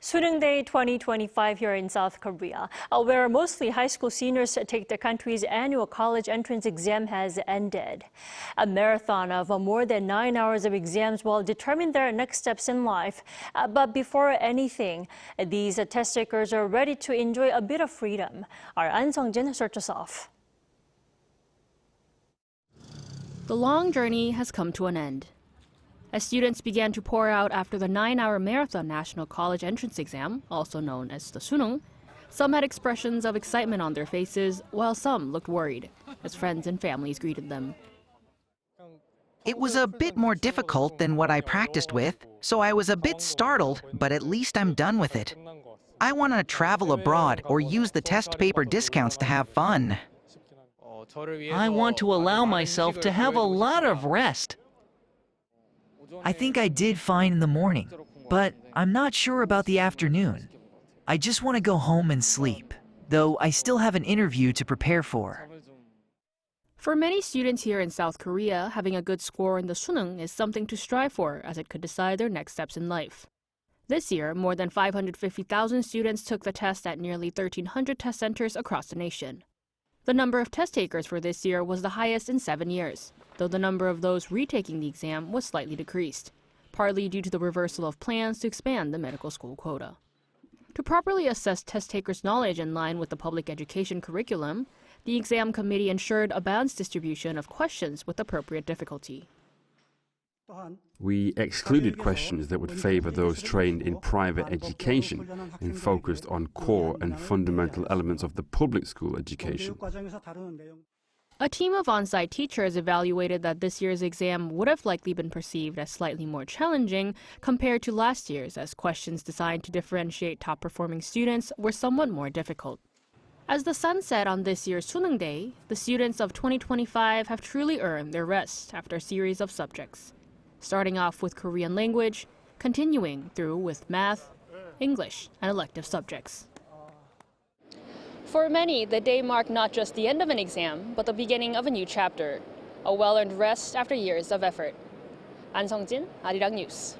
Suneung Day 2025 here in South Korea, where mostly high school seniors take the country's annual college entrance exam has ended. A marathon of more than 9 hours of exams will determine their next steps in life. But before anything, these test takers are ready to enjoy a bit of freedom. Our Ahn Sung-jin starts us off. The long journey has come to an end. As students began to pour out after the 9-hour marathon national college entrance exam, also known as the Suneung, some had expressions of excitement on their faces, while some looked worried as friends and families greeted them. It was a bit more difficult than what I practiced with, so I was a bit startled, but at least I'm done with it. I want to travel abroad or use the test paper discounts to have fun. I want to allow myself to have a lot of rest. I think I did fine in the morning, but I'm not sure about the afternoon. I just want to go home and sleep, though I still have an interview to prepare for. For many students here in South Korea, having a good score in the Suneung is something to strive for, as it could decide their next steps in life. This year, more than 550,000 students took the test at nearly 1,300 test centers across the nation. The number of test takers for this year was the highest in 7 years, though the number of those retaking the exam was slightly decreased, partly due to the reversal of plans to expand the medical school quota. To properly assess test takers' knowledge in line with the public education curriculum, the exam committee ensured a balanced distribution of questions with appropriate difficulty. We excluded questions that would favor those trained in private education and focused on core and fundamental elements of the public school education. A team of on-site teachers evaluated that this year's exam would have likely been perceived as slightly more challenging compared to last year's, as questions designed to differentiate top-performing students were somewhat more difficult. As the sun set on this year's Suneung Day, the students of 2025 have truly earned their rest after a series of subjects, starting off with Korean language, continuing through with math, English, and elective subjects. For many, the day marked not just the end of an exam, but the beginning of a new chapter, a well-earned rest after years of effort. Ahn Sung-jin, Arirang News.